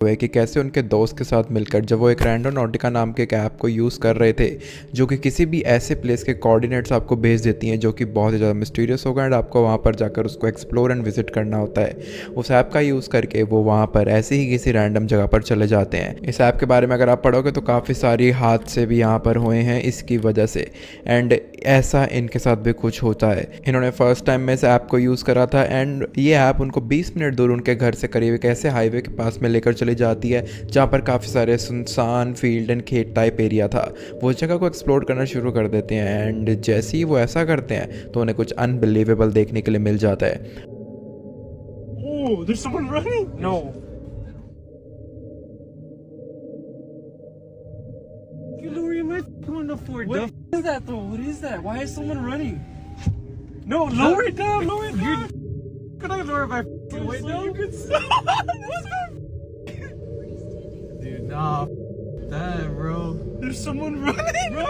हुए कि कैसे उनके दोस्त के साथ मिलकर जब वो एक रैंडोनॉटिका नाम के एक ऐप को यूज़ कर रहे थे, जो कि किसी भी ऐसे प्लेस के कोऑर्डिनेट्स आपको भेज देती हैं जो कि बहुत ही ज़्यादा मिस्टीरियस होगा एंड आपको वहाँ पर जाकर उसको एक्सप्लोर एंड विजिट करना होता है। उस ऐप का यूज़ करके वो वहाँ पर ऐसे ही किसी रैंडम जगह पर चले जाते हैं। इस ऐप के बारे में अगर आप पढ़ोगे तो काफ़ी सारी हादसे भी यहाँ पर हुए हैं इसकी वजह से, एंड ऐसा इनके साथ भी कुछ होता है। इन्होंने फर्स्ट टाइम में इस ऐप को यूज़ करा था एंड ये ऐप उनको 20 मिनट दूर उनके घर से करीब एक ऐसे हाईवे के पास में लेकर चली जाती है जहाँ पर काफ़ी सारे सुनसान फील्ड एंड खेत टाइप एरिया था। वो जगह को एक्सप्लोर करना शुरू कर देते हैं एंड जैसे ही वो ऐसा करते हैं तो उन्हें कुछ अनबिलीवेबल देखने के लिए मिल जाता है। Oh, there's someone running? No. You lower my on the floor. What is that though? What is that? Why is someone running? No, lower it down, lower it down. Could I lower my window? You could Dude, nah, that, bro. There's someone running, bro.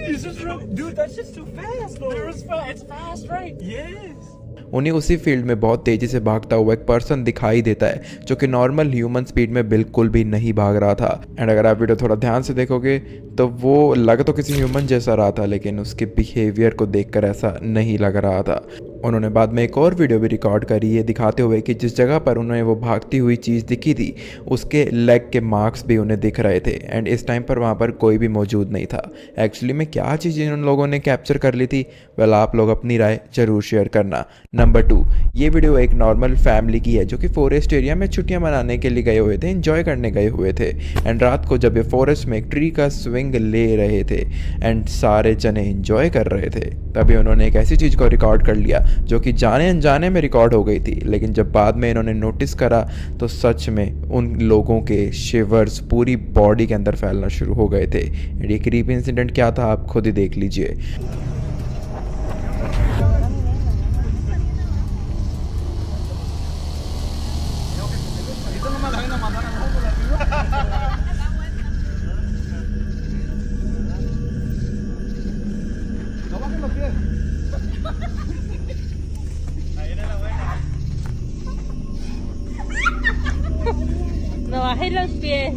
He's just running. Dude, that's just too fast, though. It's fast, right? Yes. उन्हें उसी field में बहुत तेज़ी से भागता हुआ एक person दिखाई देता है जो कि नॉर्मल ह्यूमन स्पीड में बिल्कुल भी नहीं भाग रहा था। एंड अगर आप वीडियो थोड़ा ध्यान से देखोगे तो वो लग तो किसी ह्यूमन जैसा रहा था, लेकिन उसके बिहेवियर को देखकर ऐसा नहीं लग रहा था। उन्होंने बाद में एक और वीडियो भी रिकॉर्ड करी ये दिखाते हुए कि जिस जगह पर उन्हें वो भागती हुई चीज़ दिखी थी उसके लेग के मार्क्स भी उन्हें दिख रहे थे एंड इस टाइम पर वहाँ पर कोई भी मौजूद नहीं था। एक्चुअली में क्या चीज़ उन लोगों ने कैप्चर कर ली थी, वेल आप लोग अपनी राय ज़रूर शेयर करना। नंबर 2, ये वीडियो एक नॉर्मल फैमिली की है जो कि फॉरेस्ट एरिया में छुट्टियां मनाने के लिए गए हुए थे, एंजॉय करने गए हुए थे एंड रात को जब ये फॉरेस्ट में एक ट्री का स्विंग ले रहे थे एंड सारे जने एंजॉय कर रहे थे, तभी उन्होंने एक ऐसी चीज़ को रिकॉर्ड कर लिया जो कि जाने अनजाने में रिकॉर्ड हो गई थी। लेकिन जब बाद में इन्होंने नोटिस करा तो सच में उन लोगों के शिवर्स पूरी बॉडी के अंदर फैलना शुरू हो गए थे। एंड ये क्रीपी इंसिडेंट क्या था आप खुद ही देख लीजिए। No bajes los pies.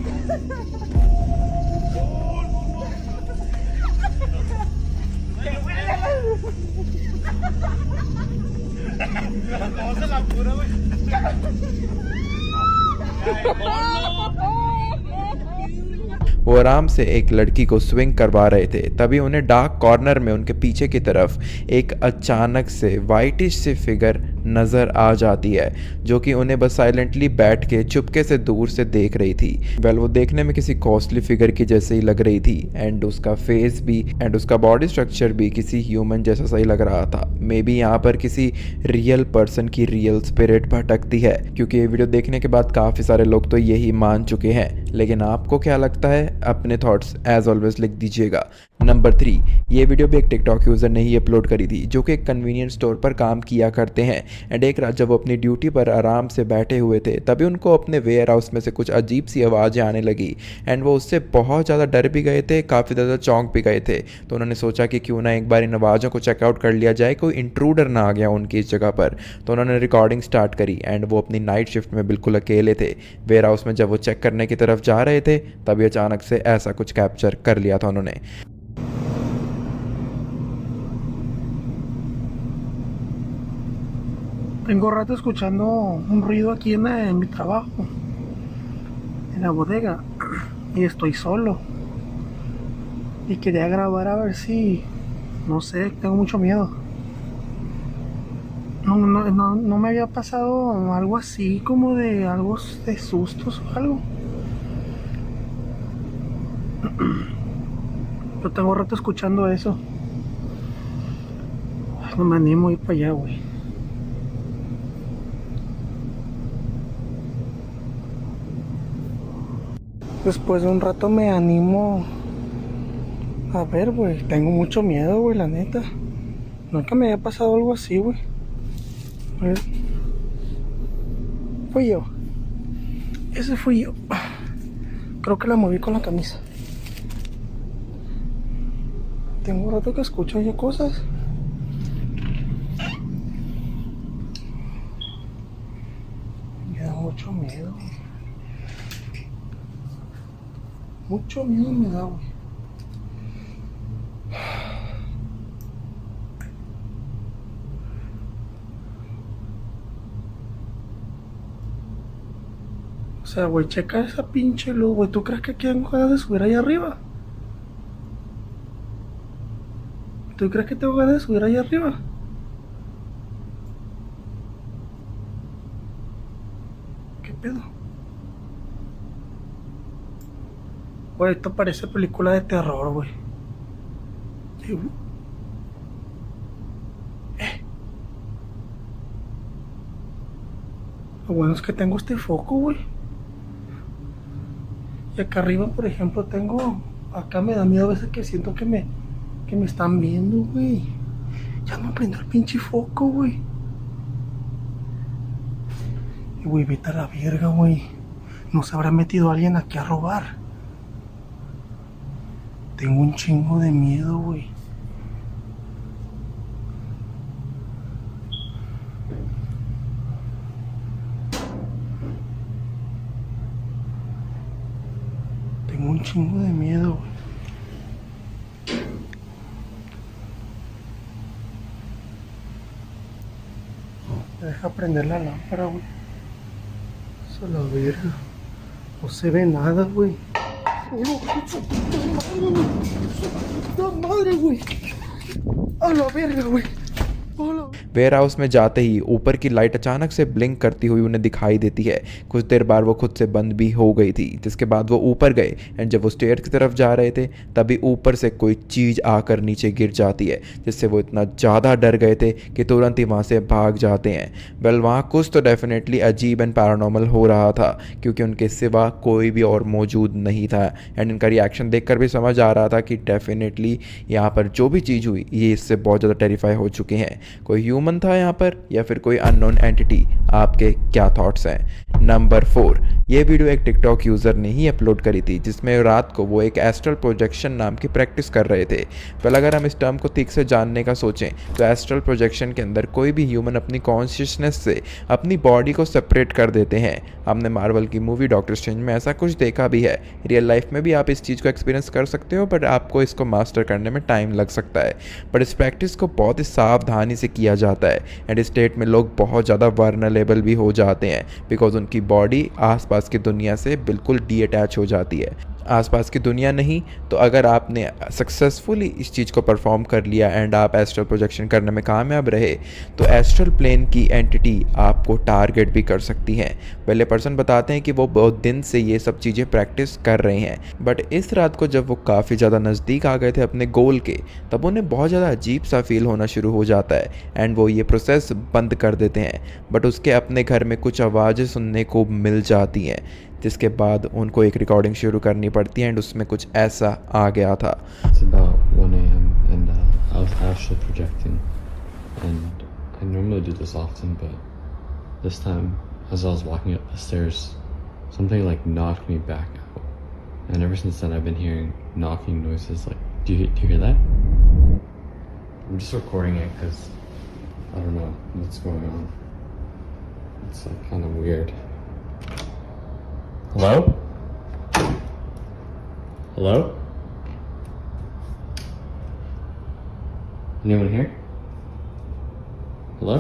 वो आराम से एक लड़की को स्विंग करवा रहे थे, तभी उन्हें डार्क कॉर्नर में उनके पीछे की तरफ एक अचानक से वाइटिश सी फिगर नज़र आ जाती है जो कि उन्हें बस साइलेंटली बैठ के चुपके से दूर से देख रही थी। वेल वो देखने में किसी कॉस्टली फिगर की जैसे ही लग रही थी एंड उसका फेस भी एंड उसका बॉडी स्ट्रक्चर भी किसी ह्यूमन जैसा सही लग रहा था। मे बी यहाँ पर किसी रियल पर्सन की रियल स्पिरिट भटकती है, क्योंकि ये वीडियो देखने के बाद काफ़ी सारे लोग तो यही मान चुके हैं। लेकिन आपको क्या लगता है? अपने थॉट्स एज ऑलवेज लिख दीजिएगा। नंबर 3, ये वीडियो भी एक टिकटॉक यूज़र ने ही अपलोड करी थी जो कि एक कन्वीनियंस स्टोर पर काम किया करते हैं एंड एक रात जब वो अपनी ड्यूटी पर आराम से बैठे हुए थे तभी उनको अपने वेयर हाउस में से कुछ अजीब सी आवाज़ें आने लगी एंड वो उससे बहुत ज़्यादा डर भी गए थे, काफ़ी ज़्यादा चौंक भी गए थे। तो उन्होंने सोचा कि क्यों ना एक बार इन आवाज़ों को चेकआउट कर लिया जाए, कोई इंट्रूडर ना आ गया उनकी इस जगह पर। तो उन्होंने रिकॉर्डिंग स्टार्ट करी एंड वो अपनी नाइट शिफ्ट में बिल्कुल अकेले थे। वेयर हाउस में जब वो चेक करने की तरफ जा रहे थे तभी अचानक से ऐसा कुछ कैप्चर कर लिया था उन्होंने। Tengo rato escuchando un ruido aquí en mi trabajo, en la bodega, y estoy solo. Y quería grabar a ver si, no sé, tengo mucho miedo. No me había pasado algo así, como de algo de sustos o algo. Yo tengo rato escuchando eso. No me animo a ir para allá, güey. Después de un rato me animo a ver, güey. Tengo mucho miedo, güey, la neta. Nunca me había pasado algo así, güey. A ver. Fui yo. Ese fui yo. Creo que la moví con la camisa. Tengo un rato que escucho ya cosas. Me da mucho mucho miedo. Mucho miedo me da, güey. O sea, güey, checa esa pinche luz, güey. ¿Tú crees que tengo ganas de subir allá arriba? ¿Tú crees que tengo ganas de subir allá arriba? ¿Qué pedo? Güey, esto parece película de terror, güey. Sí, güey. Lo bueno es que tengo este foco, güey. Y acá arriba, por ejemplo, tengo... Acá me da miedo a veces que siento que me están viendo, güey. Ya no prendo el pinche foco, güey. Y, güey, vete a la verga, güey. No se habrá metido alguien aquí a robar. Tengo un chingo de miedo, güey. Tengo un chingo de miedo, güey. Me deja prender la lámpara, güey. Eso la verga. No se ve nada, güey. ¡No, madre, güey! ¡A la verga, güey! Warehouse में जाते ही ऊपर की light अचानक से blink करती हुई उन्हें दिखाई देती है। कुछ देर बाद वो खुद से बंद भी हो गई थी, जिसके बाद वो ऊपर गए एंड जब वो स्टेयर की तरफ जा रहे थे तभी ऊपर से कोई चीज़ आकर नीचे गिर जाती है, जिससे वो इतना ज़्यादा डर गए थे कि तुरंत ही वहाँ से भाग जाते हैं। वेल वहाँ कुछ तो डेफिनेटली अजीब एंड पैरानॉर्मल हो रहा था, क्योंकि उनके सिवा कोई भी और मौजूद नहीं था एंड इनका रिएक्शन देखकर भी समझ आ रहा था कि डेफिनेटली यहाँ पर जो भी चीज़ हुई ये इससे बहुत ज़्यादा टेरिफाई हो चुके हैं। कोई ह्यूमन था यहाँ पर या फिर कोई अननोन एंटिटी? आपके क्या थॉट्स हैं? नंबर 4, ये वीडियो एक टिकटॉक यूज़र ने ही अपलोड करी थी, जिसमें रात को वो एक एस्ट्रल प्रोजेक्शन नाम की प्रैक्टिस कर रहे थे। पहले अगर हम इस टर्म को ठीक से जानने का सोचें तो एस्ट्रल प्रोजेक्शन के अंदर कोई भी ह्यूमन अपनी कॉन्शियसनेस से अपनी बॉडी को सेपरेट कर देते हैं। हमने मार्वल की मूवी डॉक्टर स्ट्रेंज में ऐसा कुछ देखा भी है। रियल लाइफ में भी आप इस चीज़ को एक्सपीरियंस कर सकते हो, बट आपको इसको मास्टर करने में टाइम लग सकता है। बट इस प्रैक्टिस को बहुत ही सावधानी से किया जाता है एंड इस स्टेट में लोग बहुत ज़्यादा वर्नरेबल भी हो जाते हैं, बिकॉज उनकी बॉडी आसपास की दुनिया से बिल्कुल डी अटैच हो जाती है। आसपास की दुनिया नहीं तो अगर आपने सक्सेसफुली इस चीज़ को परफॉर्म कर लिया एंड आप एस्ट्रल प्रोजेक्शन करने में कामयाब रहे तो एस्ट्रल प्लेन की एंटिटी आपको टारगेट भी कर सकती हैं। पहले पर्सन बताते हैं कि वो बहुत दिन से ये सब चीज़ें प्रैक्टिस कर रहे हैं, बट इस रात को जब वो काफ़ी ज़्यादा नज़दीक आ गए थे अपने गोल के, तब उन्हें बहुत ज़्यादा अजीब सा फील होना शुरू हो जाता है एंड वो ये प्रोसेस बंद कर देते हैं। बट उसके अपने घर में कुछ आवाज़ें सुनने को मिल जाती हैं, जिसके बाद उनको एक रिकॉर्डिंग शुरू करनी पड़ती है एंड उसमें कुछ ऐसा आ गया था। It's about 1 a.m. and I was astral projecting, and I normally do this often, but this time, as I was walking up the stairs, something like knocked me back out, and ever since then I've been hearing knocking noises. Like, do you hear that? I'm just recording it because I don't know what's going on. It's like kind of weird. Hello? Hello? Anyone here? Hello?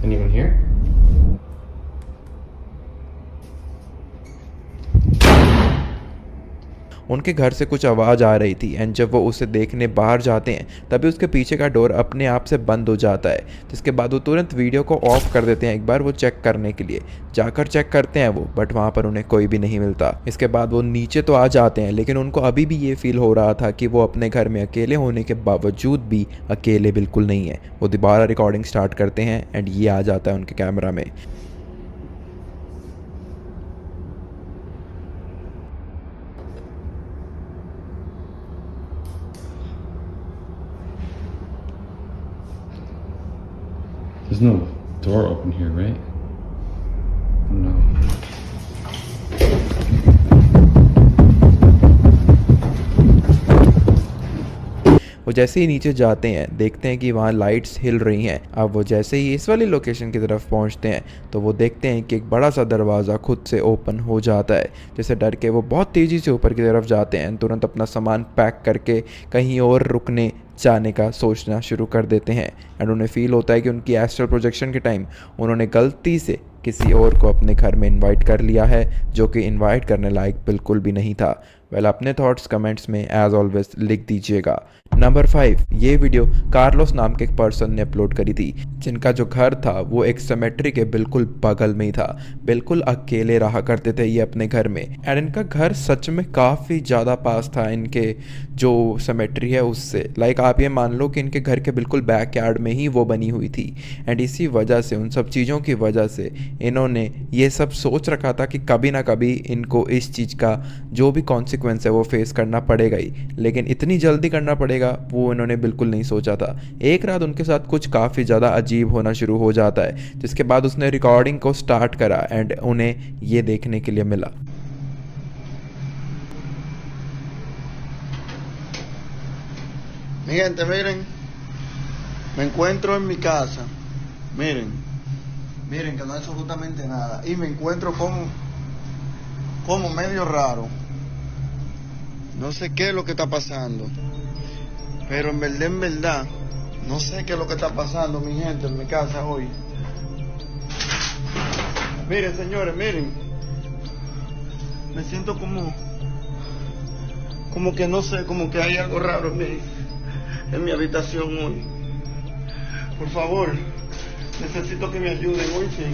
Anyone here? उनके घर से कुछ आवाज़ आ रही थी and जब वो उसे देखने बाहर जाते हैं तभी उसके पीछे का डोर अपने आप से बंद हो जाता है, जिसके बाद वो तुरंत वीडियो को ऑफ कर देते हैं। एक बार वो चेक करने के लिए जाकर चेक करते हैं वो, बट वहाँ पर उन्हें कोई भी नहीं मिलता। इसके बाद वो नीचे तो आ जाते हैं, लेकिन उनको अभी भी ये फील हो रहा था कि वो अपने घर में अकेले होने के बावजूद भी अकेले बिल्कुल नहीं है। वो दोबारा रिकॉर्डिंग स्टार्ट करते हैं एंड ये आ जाता है उनके कैमरा में। There's no door open here, right? No. वो जैसे ही नीचे जाते हैं देखते हैं कि वहाँ लाइट्स हिल रही हैं। अब वो जैसे ही इस वाली लोकेशन की तरफ पहुँचते हैं तो वो देखते हैं कि एक बड़ा सा दरवाज़ा खुद से ओपन हो जाता है। जैसे डर के वो बहुत तेज़ी से ऊपर की तरफ जाते हैं, तुरंत अपना सामान पैक करके कहीं और रुकने जाने का सोचना शुरू कर देते हैं। एंड उन्हें फील होता है कि उनकी एस्ट्रल प्रोजेक्शन के टाइम उन्होंने गलती से किसी और को अपने घर में इनवाइट कर लिया है, जो कि इनवाइट करने लायक बिल्कुल भी नहीं था। वेल, अपने थॉट्स कमेंट्स में एज ऑलवेज लिख दीजिएगा। नंबर 5, ये वीडियो कार्लोस नाम के एक पर्सन ने अपलोड करी थी, जिनका जो घर था वो एक सेमेट्री के बिल्कुल बगल में ही था। बिल्कुल अकेले रहा करते थे ये अपने घर में, एंड इनका घर सच में काफ़ी ज़्यादा पास था इनके जो सेमेट्री है उससे। लाइक आप ये मान लो कि इनके घर के बिल्कुल बैक यार्ड में ही वो बनी हुई थी। एंड इसी वजह से, उन सब चीज़ों की वजह से इन्होंने ये सब सोच रखा था कि कभी ना कभी इनको इस चीज़ का जो भी कॉन्सिक्वेंस है वो फेस करना पड़ेगा ही, लेकिन इतनी जल्दी करना पड़ेगा वो इन्होंने बिल्कुल नहीं सोचा था। एक रात उनके साथ कुछ काफ़ी ज़्यादा अजीब होना शुरू हो जाता है, जिसके बाद उसने रिकॉर्डिंग को स्टार्ट करा एंड उन्हें ये देखने के लिए मिला। Mi gente, miren, me encuentro en mi casa, miren, miren que no hay absolutamente nada, y me encuentro como medio raro, no sé qué es lo que está pasando, pero en verdad, no sé qué es lo que está pasando, mi gente, en mi casa hoy. Miren, señores, miren, me siento como que no sé, como que hay algo raro en mi habitación hoy. Por favor, necesito que me ayuden hoy, sí.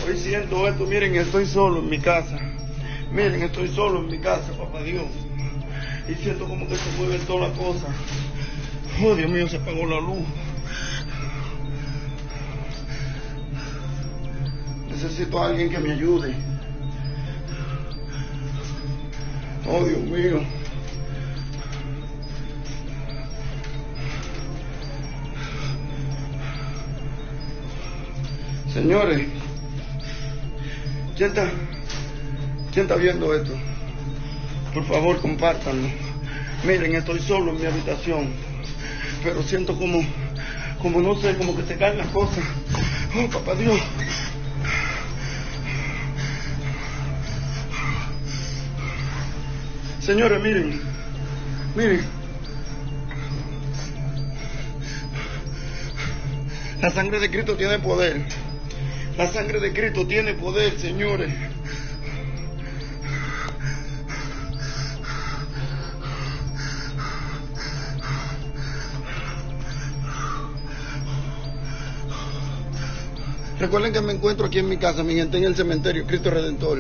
Hoy siento esto, miren, estoy solo en mi casa. Miren, estoy solo en mi casa, papá Dios. Y siento como que se mueven todas las cosas. Oh, Dios mío, se apagó la luz. Necesito a alguien que me ayude. Oh, Dios mío. Señores, ¿quién está viendo esto? Por favor, compártanlo. Miren, estoy solo en mi habitación, pero siento como no sé, como que se caen las cosas. Oh, papá Dios. Señores, miren. La sangre de Cristo tiene poder. La sangre de Cristo tiene poder, señores. Recuerden que me encuentro aquí en mi casa, mi gente, en el cementerio Cristo Redentor.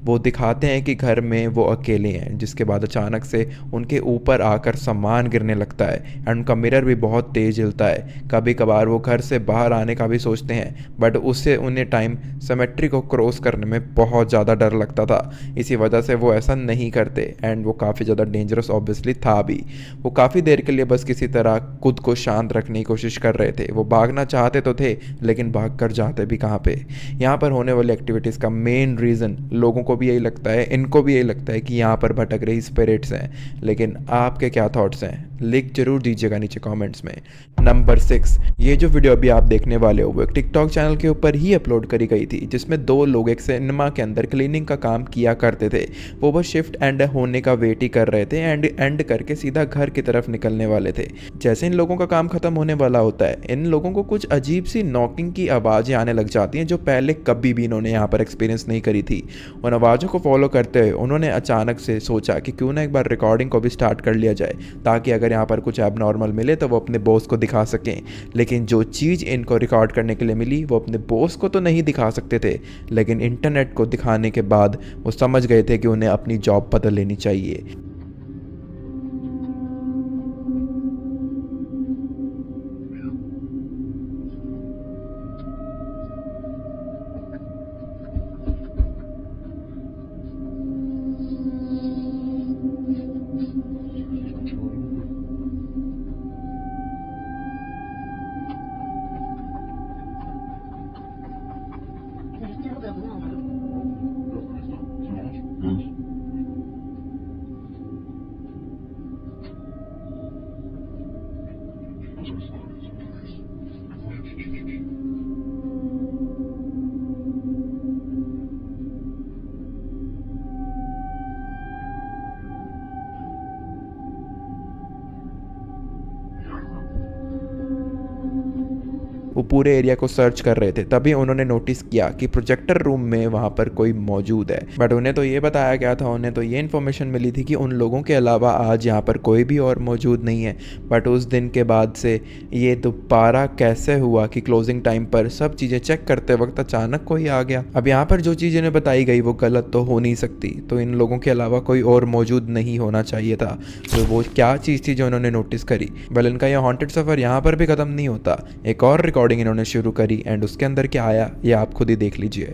वो दिखाते हैं कि घर में वो अकेले हैं, जिसके बाद अचानक से उनके ऊपर आकर सामान गिरने लगता है एंड उनका मिरर भी बहुत तेज़ हिलता है। कभी कभार वो घर से बाहर आने का भी सोचते हैं, बट उससे उन्हें टाइम सेमेट्री को क्रॉस करने में बहुत ज़्यादा डर लगता था। इसी वजह से वो ऐसा नहीं करते एंड वो काफ़ी ज़्यादा डेंजरस ऑब्वियसली था भी। वो काफ़ी देर के लिए बस किसी तरह खुद को शांत रखने की कोशिश कर रहे थे। वो भागना चाहते तो थे, लेकिन भाग कर जाते भी कहाँ पे। यहाँ पर होने वाली एक्टिविटीज़ का मेन रीज़न लोगों को भी यही लगता है, इनको भी यही लगता है कि यहाँ पर भटक रही स्पिरिट्स हैं। लेकिन आपके क्या थॉट्स हैं, लिख जरूर दीजिएगा नीचे कमेंट्स में। नंबर 6, ये जो वीडियो अभी आप देखने वाले हो वो एक टिकटॉक चैनल के ऊपर ही अपलोड करी गई थी, जिसमें 2 लोग एक सिनेमा के अंदर क्लीनिंग का काम किया करते थे। वो बस शिफ्ट एंड होने का वेट ही कर रहे थे एंड एंड करके सीधा घर की तरफ निकलने वाले थे। जैसे इन लोगों का काम खत्म होने वाला होता है, इन लोगों को कुछ अजीब सी नॉकिंग की आवाज़ें आने लग जाती हैं, जो पहले कभी भी इन्होंने यहाँ पर एक्सपीरियंस नहीं करी थी। उन आवाज़ों को फॉलो करते हुए उन्होंने अचानक से सोचा कि क्यों ना एक बार रिकॉर्डिंग को भी स्टार्ट कर लिया जाए, ताकि अगर यहाँ पर कुछ एबनॉर्मल मिले तो वो अपने बॉस को दिखा सकें। लेकिन जो चीज़ इनको रिकॉर्ड करने के लिए मिली वो अपने बॉस को तो नहीं दिखा सकते थे, लेकिन इंटरनेट को दिखाने के बाद वो समझ गए थे कि उन्हें अपनी जॉब बदल लेनी चाहिए। वो पूरे एरिया को सर्च कर रहे थे, तभी उन्होंने नोटिस किया कि प्रोजेक्टर रूम में वहाँ पर कोई मौजूद है। बट उन्हें तो ये बताया गया था, उन्हें तो ये इन्फॉर्मेशन मिली थी कि उन लोगों के अलावा आज यहाँ पर कोई भी और मौजूद नहीं है। बट उस दिन के बाद से ये दोबारा कैसे हुआ कि क्लोजिंग टाइम पर सब चीज़ें चेक करते वक्त अचानक कोई आ गया। अब यहाँ पर जो चीज़ इन्हें बताई गई वो गलत तो हो नहीं सकती, तो इन लोगों के अलावा कोई और मौजूद नहीं होना चाहिए था। तो वो क्या चीज़ थी जो इन्होंने नोटिस करी? वेल, इनका यह हॉन्टेड सफ़र यहाँ पर भी ख़त्म नहीं होता। एक और रिकॉर्डिंग इन्होंने शुरू करी एंड उसके अंदर क्या आया ये आप खुद ही देख लीजिए।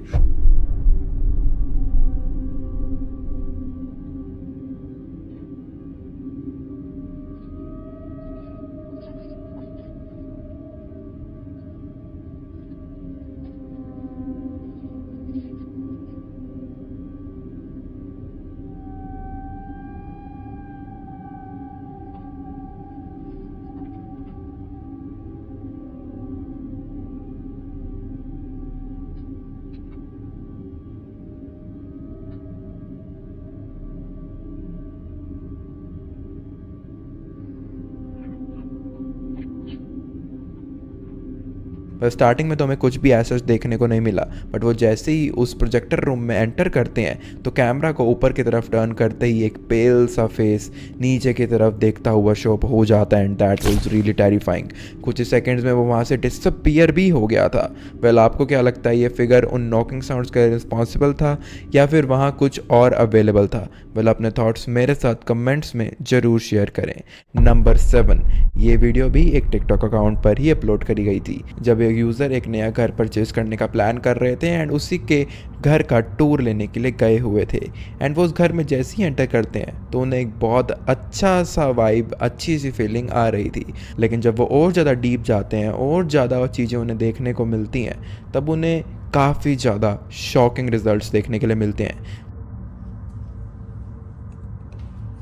बस स्टार्टिंग में तो हमें कुछ भी ऐसा देखने को नहीं मिला, बट वो जैसे ही उस प्रोजेक्टर रूम में एंटर करते हैं तो कैमरा को ऊपर की तरफ टर्न करते ही एक पेल सा फेस नीचे की तरफ देखता हुआ शो हो जाता है and that was really terrifying. कुछ सेकंड्स में वो वहाँ से डिसअपीयर भी हो गया था। वेल, आपको क्या लगता है ये फिगर उन नॉकिंग साउंड्स का रिस्पॉन्सिबल था या फिर वहाँ कुछ और अवेलेबल था? वेल, अपने थॉट्स मेरे साथ कमेंट्स में ज़रूर शेयर करें। नंबर 7, ये वीडियो भी एक टिकटॉक अकाउंट पर ही अपलोड करी गई थी जब एक यूज़र एक नया घर परचेज करने का प्लान कर रहे थे एंड उसी के घर का टूर लेने के लिए गए हुए थे। एंड वो उस घर में जैसे ही एंटर करते हैं तो उन्हें एक बहुत अच्छा सा वाइब, अच्छी सी फीलिंग आ रही थी। लेकिन जब वो और ज़्यादा डीप जाते हैं और ज़्यादा चीज़ें उन्हें देखने को मिलती हैं तब उन्हें काफ़ी ज़्यादा शॉकिंग रिजल्ट्स देखने के लिए मिलते हैं।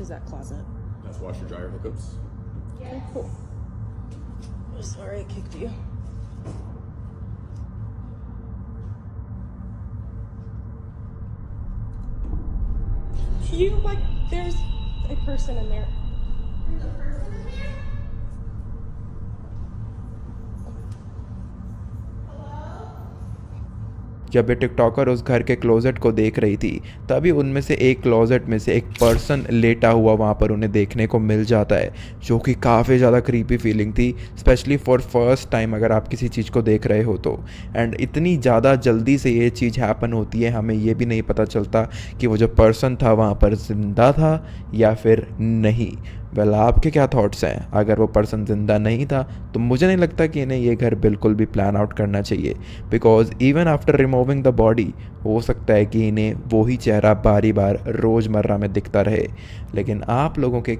Is that closet? That's washer dryer hookups. Okay, cool. Sorry I kicked you. There's a person in there. There's a person in there? जब ये टिकटॉकर उस घर के क्लोजेट को देख रही थी तभी उनमें से एक क्लोजेट में से एक पर्सन लेटा हुआ वहाँ पर उन्हें देखने को मिल जाता है, जो कि काफ़ी ज़्यादा क्रीपी फीलिंग थी, स्पेशली फॉर फर्स्ट टाइम अगर आप किसी चीज़ को देख रहे हो तो। एंड इतनी ज़्यादा जल्दी से ये चीज़ हैपन होती है, हमें ये भी नहीं पता चलता कि वो जो पर्सन था वहाँ पर ज़िंदा था या फिर नहीं। वेल, आपके क्या थॉट्स हैं? अगर वो पर्सन ज़िंदा नहीं था तो मुझे नहीं लगता कि इन्हें ये घर बिल्कुल भी प्लान आउट करना चाहिए, because even after removing the body हो सकता है कि इन्हें वही चेहरा बारी बार रोज़मर्रा में दिखता रहे। लेकिन आप लोगों के